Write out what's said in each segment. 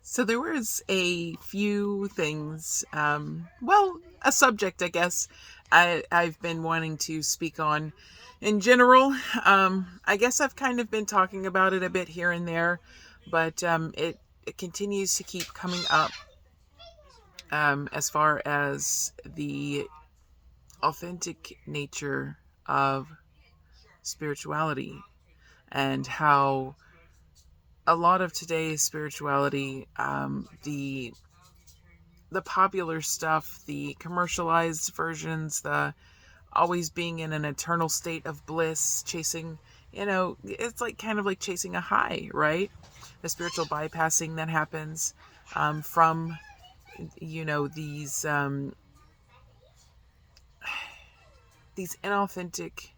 So there was a few things, a subject, I guess, I've been wanting to speak on in general. I guess I've kind of been talking about it a bit here and there, but it continues to keep coming up as far as the authentic nature of spirituality and how a lot of today's spirituality, the popular stuff, the commercialized versions, the always being in an eternal state of bliss, chasing, it's like kind of like chasing a high, right? The spiritual bypassing that happens from, these inauthentic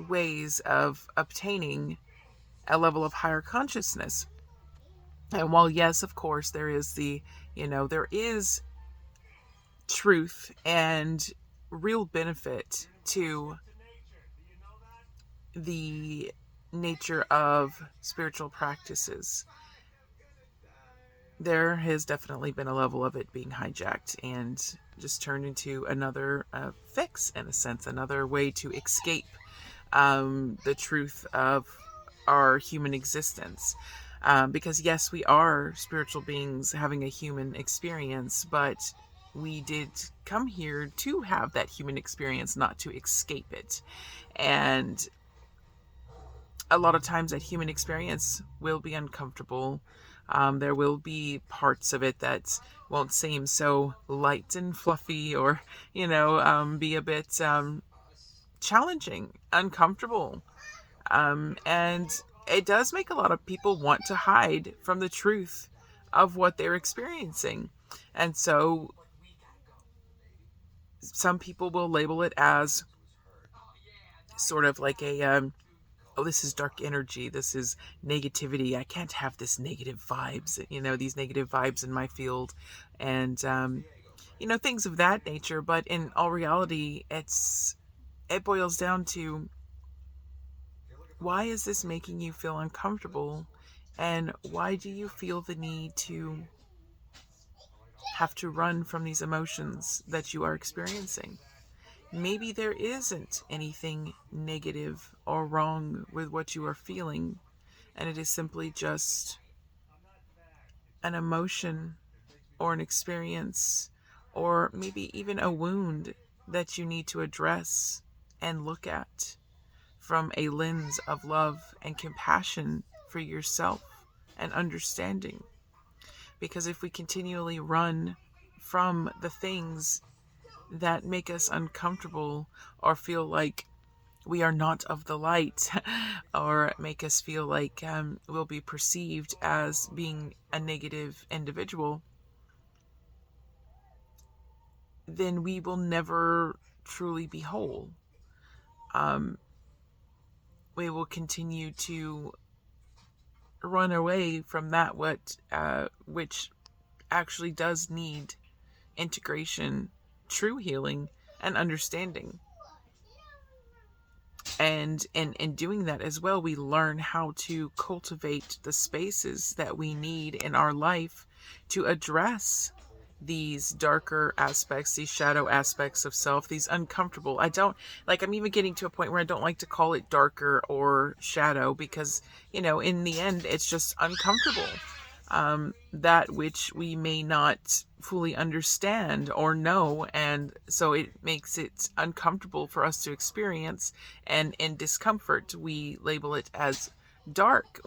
ways of obtaining a level of higher consciousness. And while, yes, of course, there is truth and real benefit to the nature of spiritual practices, there has definitely been a level of it being hijacked and just turned into another fix, in a sense, another way to escape the truth of our human existence. Because, yes, we are spiritual beings having a human experience, but we did come here to have that human experience, not to escape it. And a lot of times that human experience will be uncomfortable. There will be parts of it that won't seem so light and fluffy, or, be a bit challenging, uncomfortable. And it does make a lot of people want to hide from the truth of what they're experiencing. And so some people will label it as sort of like oh, this is dark energy, this is negativity, I can't have this negative vibes, these negative vibes in my field, and things of that nature. But in all reality, it boils down to, why is this making you feel uncomfortable, and why do you feel the need to have to run from these emotions that you are experiencing? Maybe there isn't anything negative or wrong with what you are feeling, and it is simply just an emotion or an experience, or maybe even a wound that you need to address and look at from a lens of love and compassion for yourself and understanding. Because if we continually run from the things that make us uncomfortable, or feel like we are not of the light, or make us feel like we'll be perceived as being a negative individual, then we will never truly be whole. We will continue to run away from that which actually does need integration, true healing, and understanding. And in doing that as well, we learn how to cultivate the spaces that we need in our life to address these darker aspects, these shadow aspects of self, these uncomfortable. I'm even getting to a point where I don't like to call it darker or shadow, because, in the end, it's just uncomfortable. That which we may not fully understand or know, and so it makes it uncomfortable for us to experience, and in discomfort we label it as dark,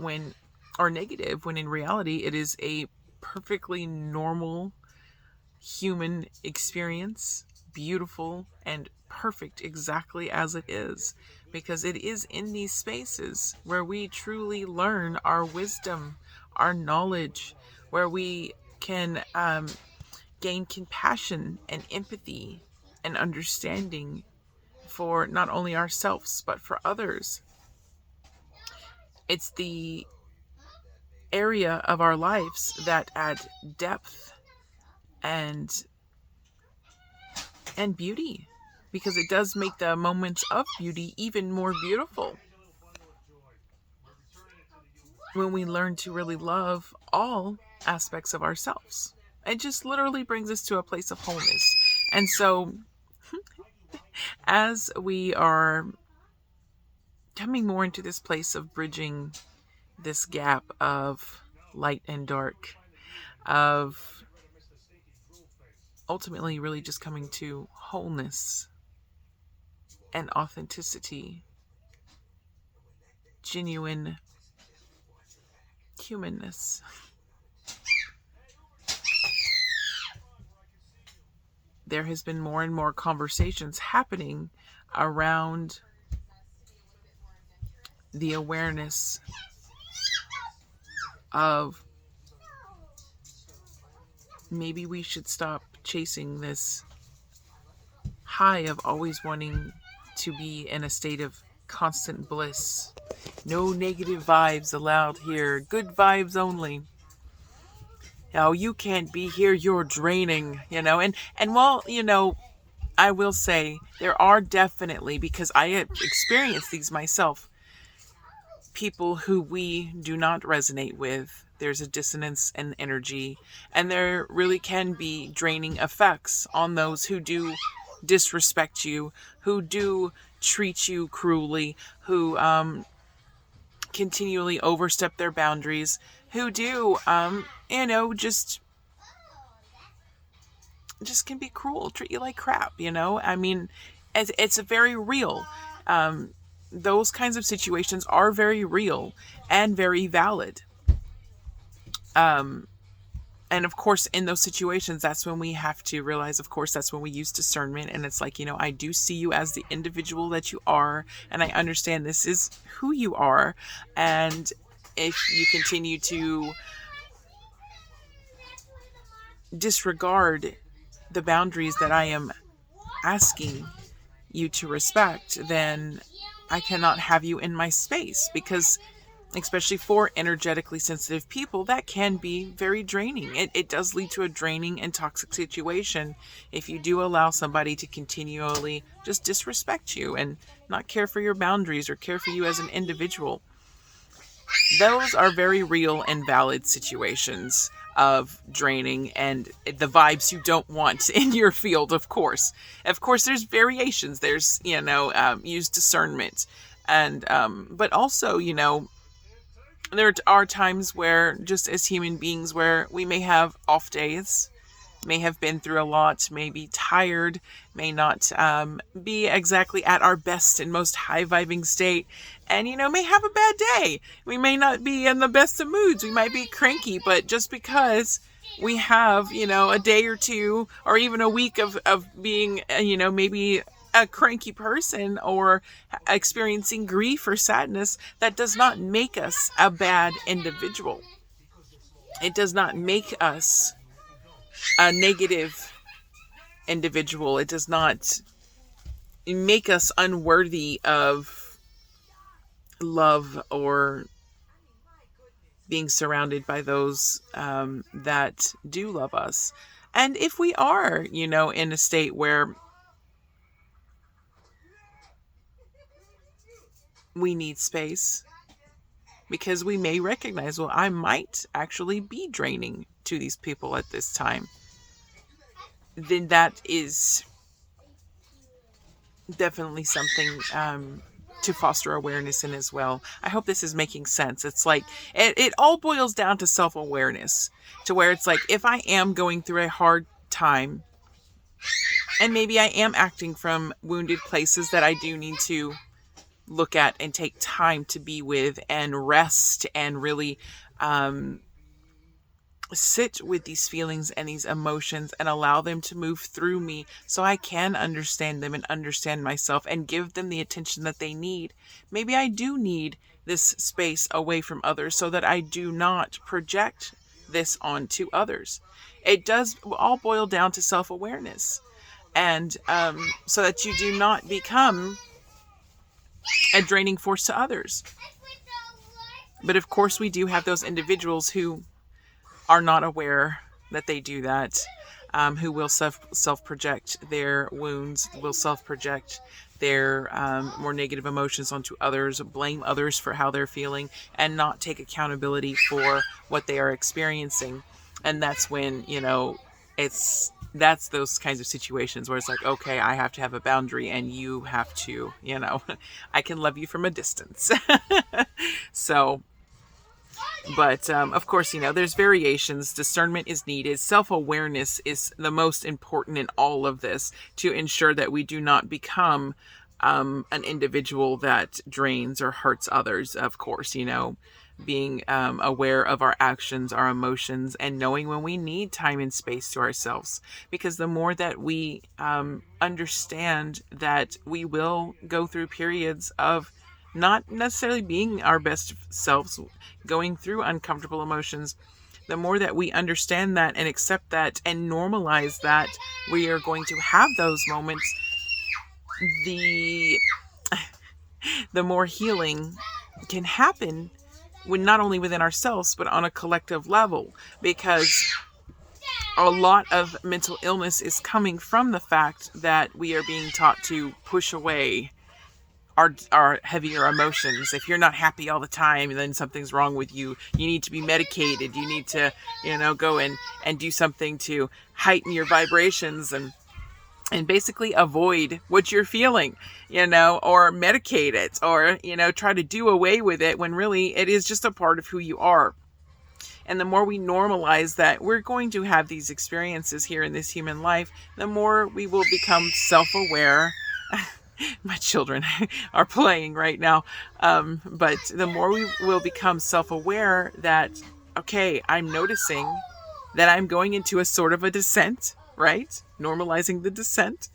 or negative, when in reality it is a perfectly normal human experience, beautiful and perfect exactly as it is, because it is in these spaces where we truly learn our wisdom, our knowledge, where we can gain compassion and empathy and understanding for not only ourselves but for others. It's the area of our lives that add depth and beauty, because it does make the moments of beauty even more beautiful when we learn to really love all aspects of ourselves. It just literally brings us to a place of wholeness. And so, as we are coming more into this place of bridging this gap of light and dark, of ultimately really just coming to wholeness and authenticity, genuine humanness. There has been more and more conversations happening around the awareness of maybe we should stop chasing this high of always wanting to be in a state of constant bliss. No negative vibes allowed here. Good vibes only. Oh, you can't be here. You're draining, and well, I will say there are definitely, because I have experienced these myself, people who we do not resonate with. There's a dissonance in energy, and there really can be draining effects on those who do disrespect you, who do treat you cruelly, who continually overstep their boundaries, who do just can be cruel, treat you like crap. I mean, it's very real. Those kinds of situations are very real and very valid. And of course, in those situations, that's when we have to realize, of course, that's when we use discernment. And it's like, I do see you as the individual that you are. And I understand this is who you are. And if you continue to disregard the boundaries that I am asking you to respect, then I cannot have you in my space, because especially for energetically sensitive people, that can be very draining. It does lead to a draining and toxic situation if you do allow somebody to continually just disrespect you and not care for your boundaries or care for you as an individual. Those are very real and valid situations of draining and the vibes you don't want in your field, of course. Of course, there's variations. There's, use discernment. And, but also, there are times where, just as human beings, where we may have off days, may have been through a lot, may be tired, may not be exactly at our best and most high-vibing state, and, may have a bad day. We may not be in the best of moods. We might be cranky, but just because we have, a day or two or even a week of being, maybe a cranky person or experiencing grief or sadness, that does not make us a bad individual. It does not make us a negative individual. It does not make us unworthy of love or being surrounded by those that do love us. And if we are, in a state where we need space, because we may recognize, well, I might actually be draining to these people at this time, then that is definitely something to foster awareness in as well. I hope this is making sense. It's like, it all boils down to self-awareness, to where it's like, if I am going through a hard time, and maybe I am acting from wounded places that I do need to look at and take time to be with and rest and really sit with these feelings and these emotions and allow them to move through me so I can understand them and understand myself and give them the attention that they need. Maybe I do need this space away from others so that I do not project this onto others. It does all boil down to self-awareness, and so that you do not become a draining force to others. But of course, we do have those individuals who are not aware that they do that. who will self-project their wounds, will self-project their more negative emotions onto others, blame others for how they're feeling, and not take accountability for what they are experiencing. And that's when, that's those kinds of situations where it's like, okay, I have to have a boundary and you have to, I can love you from a distance. So, but of course, there's variations. Discernment is needed. Self-awareness is the most important in all of this to ensure that we do not become an individual that drains or hurts others. Of course, being aware of our actions, our emotions, and knowing when we need time and space to ourselves. Because the more that we understand that we will go through periods of not necessarily being our best selves, going through uncomfortable emotions, the more that we understand that and accept that and normalize that we are going to have those moments, the more healing can happen, when not only within ourselves but on a collective level, because a lot of mental illness is coming from the fact that we are being taught to push away our heavier emotions. If you're not happy all the time, then something's wrong with you. You need to be medicated. You need to, go in and do something to heighten your vibrations and basically avoid what you're feeling, or medicate it, or, try to do away with it when really it is just a part of who you are. And the more we normalize that we're going to have these experiences here in this human life, the more we will become self-aware. My children are playing right now. But the more we will become self-aware that, okay, I'm noticing that I'm going into a sort of a descent, right? Normalizing the descent.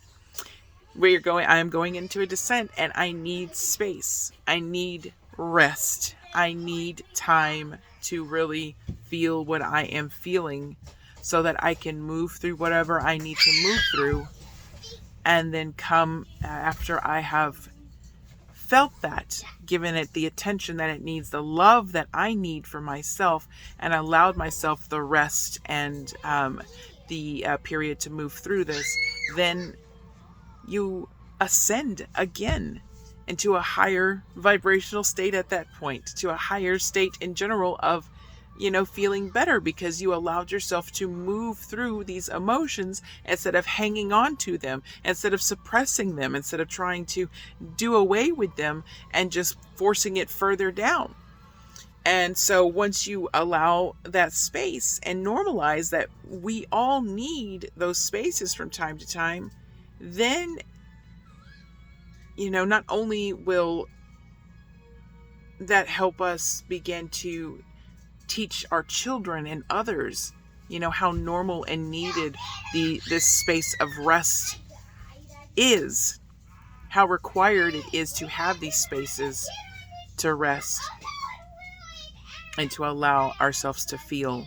I am going into a descent and I need space. I need rest. I need time to really feel what I am feeling so that I can move through whatever I need to move through. And then come after I have felt that, given it the attention that it needs, the love that I need for myself, and allowed myself the rest and the period to move through this, then you ascend again into a higher vibrational state at that point, to a higher state in general of, feeling better, because you allowed yourself to move through these emotions instead of hanging on to them, instead of suppressing them, instead of trying to do away with them and just forcing it further down. And so once you allow that space and normalize that we all need those spaces from time to time, then, not only will that help us begin to teach our children and others, how normal and needed this space of rest is, how required it is to have these spaces to rest and to allow ourselves to feel.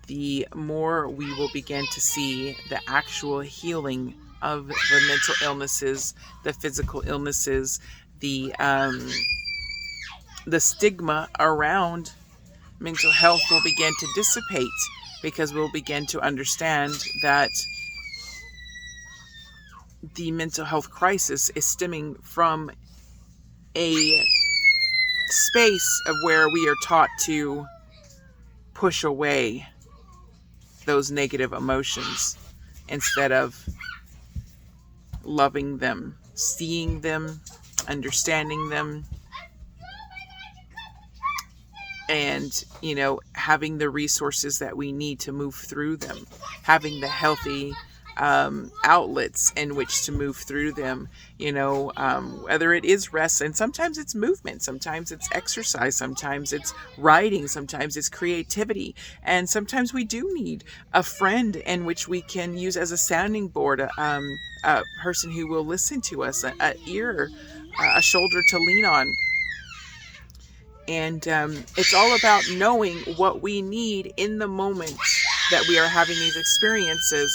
The more we will begin to see the actual healing of the mental illnesses, the physical illnesses, the stigma around mental health will begin to dissipate, because we'll begin to understand that the mental health crisis is stemming from a space of where we are taught to push away those negative emotions instead of loving them, seeing them, understanding them, and, having the resources that we need to move through them, having the healthy outlets in which to move through them, whether it is rest, and sometimes it's movement, sometimes it's exercise, sometimes it's writing, sometimes it's creativity, and sometimes we do need a friend in which we can use as a sounding board, a person who will listen to us, an ear, a shoulder to lean on. And it's all about knowing what we need in the moment that we are having these experiences,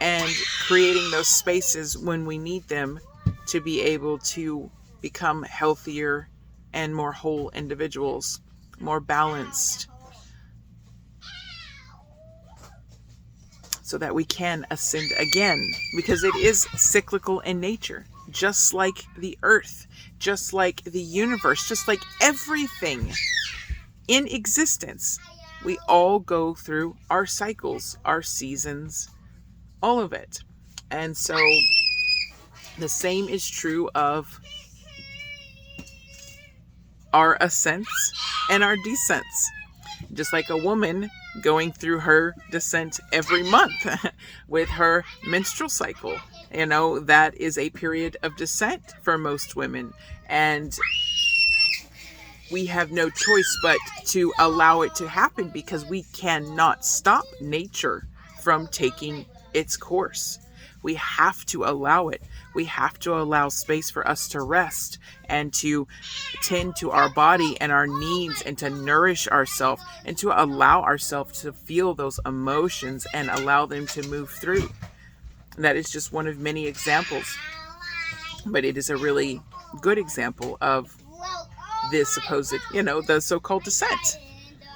and creating those spaces when we need them to be able to become healthier and more whole individuals, more balanced. so that we can ascend again, because it is cyclical in nature, just like the earth, just like the universe, just like everything in existence. We all go through our cycles, our seasons, all of it. And so the same is true of our ascents and our descents. Just like a woman going through her descent every month with her menstrual cycle. That is a period of descent for most women. And we have no choice but to allow it to happen, because we cannot stop nature from taking its course. We have to allow it. We have to allow space for us to rest and to tend to our body and our needs, and to nourish ourselves, and to allow ourselves to feel those emotions and allow them to move through. That is just one of many examples, but it is a really good example of this supposed, the so-called descent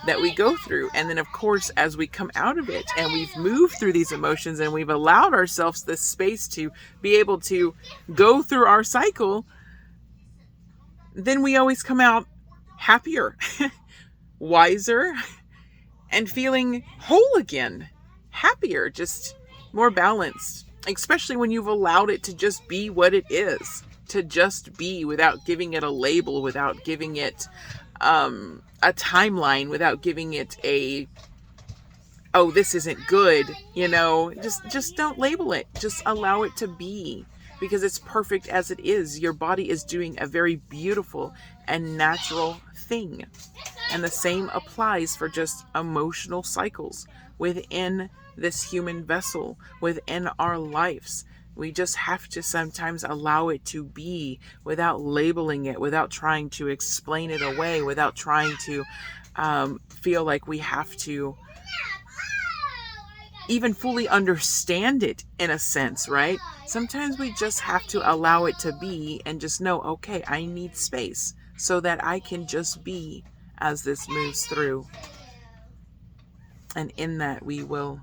that we go through. And then, of course, as we come out of it and we've moved through these emotions and we've allowed ourselves this space to be able to go through our cycle, then we always come out happier, wiser, and feeling whole again, happier, just more balanced, especially when you've allowed it to just be what it is, to just be, without giving it a label, without giving it a timeline, without giving it oh, this isn't good, just don't label it. Just allow it to be, because it's perfect as it is. Your body is doing a very beautiful and natural thing. And the same applies for just emotional cycles within this human vessel, within our lives. We just have to sometimes allow it to be, without labeling it, without trying to explain it away, without trying to feel like we have to even fully understand it, in a sense, right? Sometimes we just have to allow it to be and just know, okay, I need space so that I can just be as this moves through. And in that, we will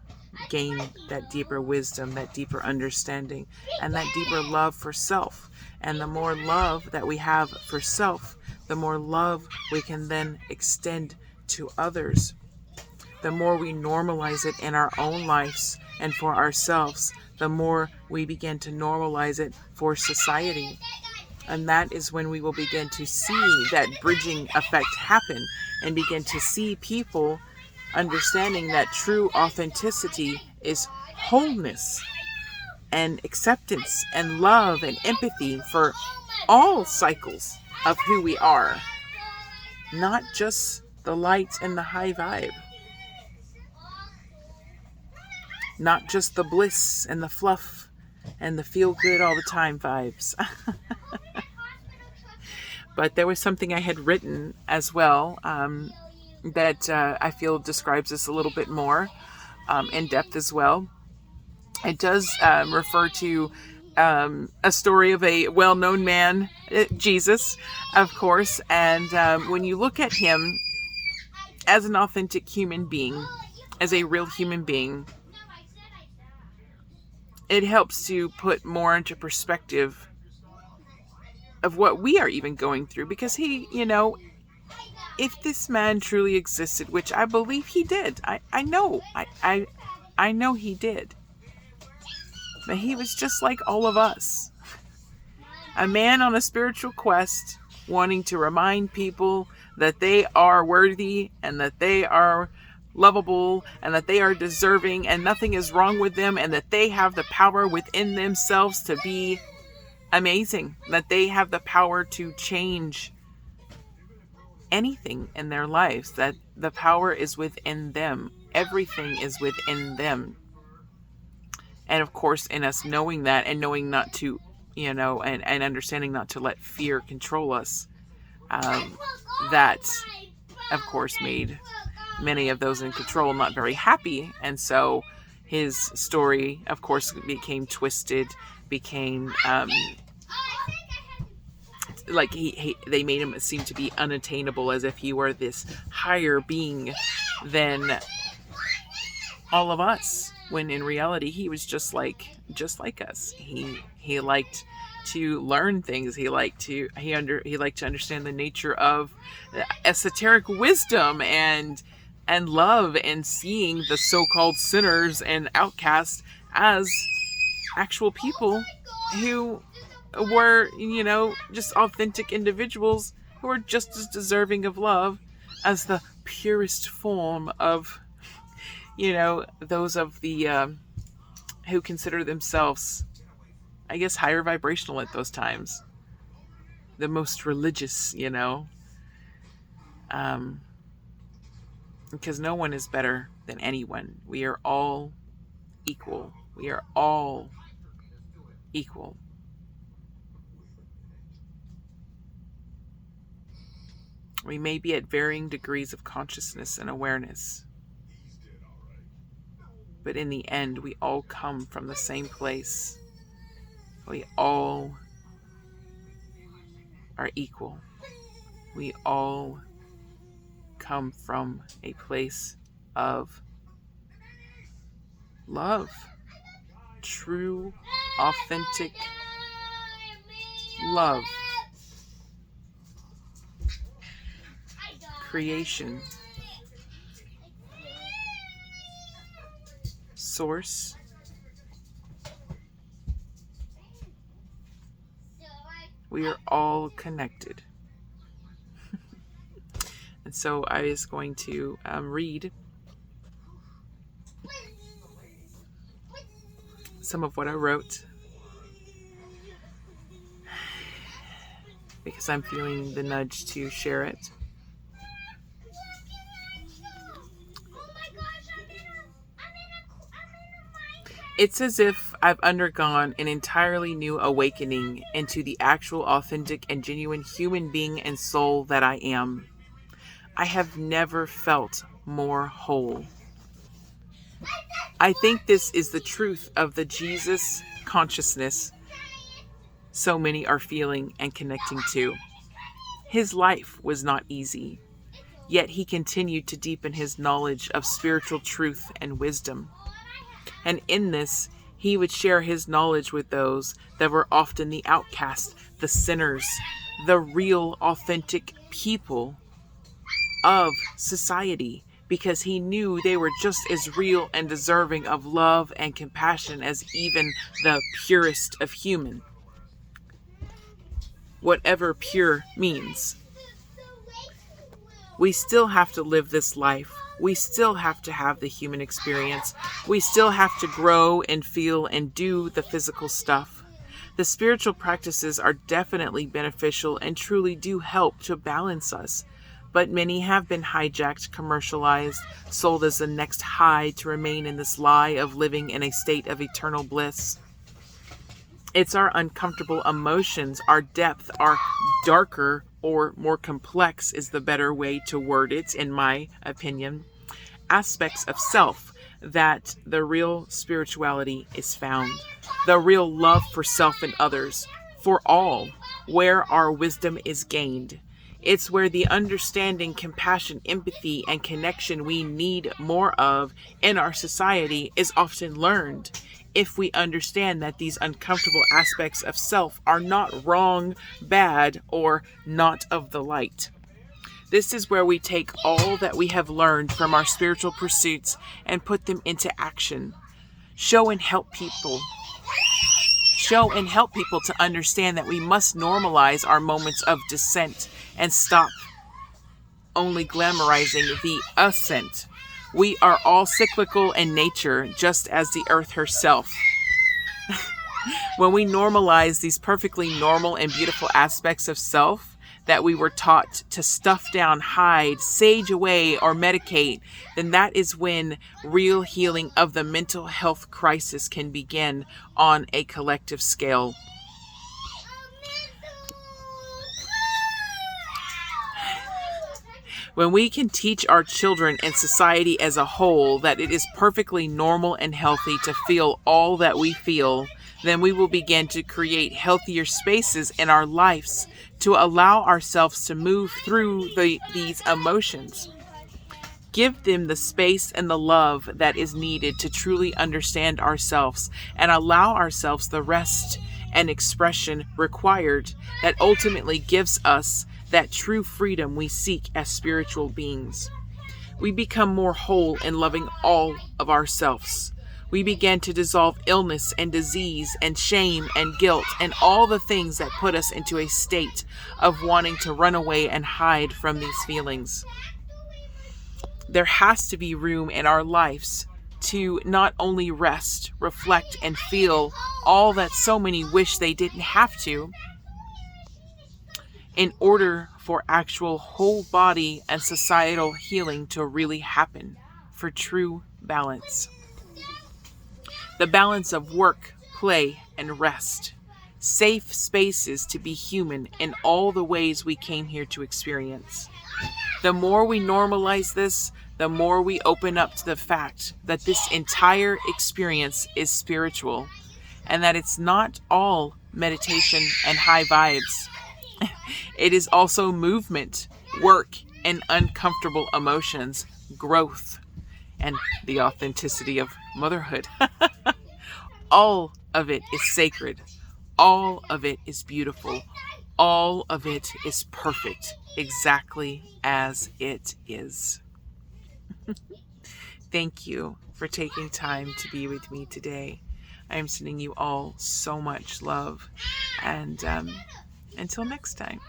gain that deeper wisdom, that deeper understanding, and that deeper love for self. And the more love that we have for self, the more love we can then extend to others. The more we normalize it in our own lives and for ourselves, the more we begin to normalize it for society. And that is when we will begin to see that bridging effect happen, and begin to see people understanding that true authenticity is wholeness and acceptance and love and empathy for all cycles of who we are, not just the light and the high vibe, not just the bliss and the fluff and the feel good all the time vibes. But there was something I had written as well that I feel describes this a little bit more in depth as well. It does refer to a story of a well-known man, Jesus, of course. And when you look at him as an authentic human being, as a real human being, it helps to put more into perspective of what we are even going through. Because he, if this man truly existed, which I believe he did, I know he did, but he was just like all of us, a man on a spiritual quest, wanting to remind people that they are worthy and that they are lovable and that they are deserving and nothing is wrong with them, and that they have the power within themselves to be amazing, that they have the power to change anything in their lives, that the power is within them. Everything is within them. And of course, in us knowing that, and knowing not to, and understanding not to let fear control us, that of course made many of those in control not very happy. And so his story, of course, became twisted, became like they made him seem to be unattainable, as if he were this higher being than all of us. when in reality he was just like us. He liked to learn things. He liked to understand the nature of esoteric wisdom and love, and seeing the so-called sinners and outcasts as actual people who were, just authentic individuals who are just as deserving of love as the purest form of, those of the who consider themselves, I guess, higher vibrational at those times, the most religious, because no one is better than anyone. We are all equal. We are all equal. We may be at varying degrees of consciousness and awareness, but in the end, we all come from the same place. We all are equal. We all come from a place of love. True, authentic love. Creation. Source. We are all connected. And so I was going to read some of what I wrote, because I'm feeling the nudge to share it. It's as if I've undergone an entirely new awakening into the actual, authentic, and genuine human being and soul that I am. I have never felt more whole. I think this is the truth of the Jesus consciousness so many are feeling and connecting to. His life was not easy, yet he continued to deepen his knowledge of spiritual truth and wisdom. And in this, he would share his knowledge with those that were often the outcast, the sinners, the real, authentic people of society, because he knew they were just as real and deserving of love and compassion as even the purest of human. Whatever pure means. We still have to live this life. We still have to have the human experience. We still have to grow and feel and do the physical stuff. The spiritual practices are definitely beneficial and truly do help to balance us. But many have been hijacked, commercialized, sold as the next high to remain in this lie of living in a state of eternal bliss. It's our uncomfortable emotions, our depth, our darker or more complex is the better way to word it, in my opinion, aspects of self that the real spirituality is found. The real love for self and others, for all, where our wisdom is gained. It's where the understanding, compassion, empathy, and connection we need more of in our society is often learned. If we understand that these uncomfortable aspects of self are not wrong, bad, or not of the light. This is where we take all that we have learned from our spiritual pursuits and put them into action. Show and help people to understand that we must normalize our moments of descent and stop only glamorizing the ascent. We are all cyclical in nature, just as the earth herself. When we normalize these perfectly normal and beautiful aspects of self that we were taught to stuff down, hide, sage away, or medicate, then that is when real healing of the mental health crisis can begin on a collective scale. When we can teach our children and society as a whole that it is perfectly normal and healthy to feel all that we feel, then we will begin to create healthier spaces in our lives to allow ourselves to move through these emotions. Give them the space and the love that is needed to truly understand ourselves and allow ourselves the rest and expression required that ultimately gives us that true freedom we seek as spiritual beings. We become more whole in loving all of ourselves. We begin to dissolve illness and disease and shame and guilt and all the things that put us into a state of wanting to run away and hide from these feelings. There has to be room in our lives to not only rest, reflect, and feel all that so many wish they didn't have to, in order for actual whole body and societal healing to really happen, for true balance. The balance of work, play, and rest. Safe spaces to be human in all the ways we came here to experience. The more we normalize this, the more we open up to the fact that this entire experience is spiritual and that it's not all meditation and high vibes. It is also movement, work, and uncomfortable emotions, growth, and the authenticity of motherhood. All of it is sacred. All of it is beautiful. All of it is perfect, exactly as it is. Thank you for taking time to be with me today. I am sending you all so much love. And until next time.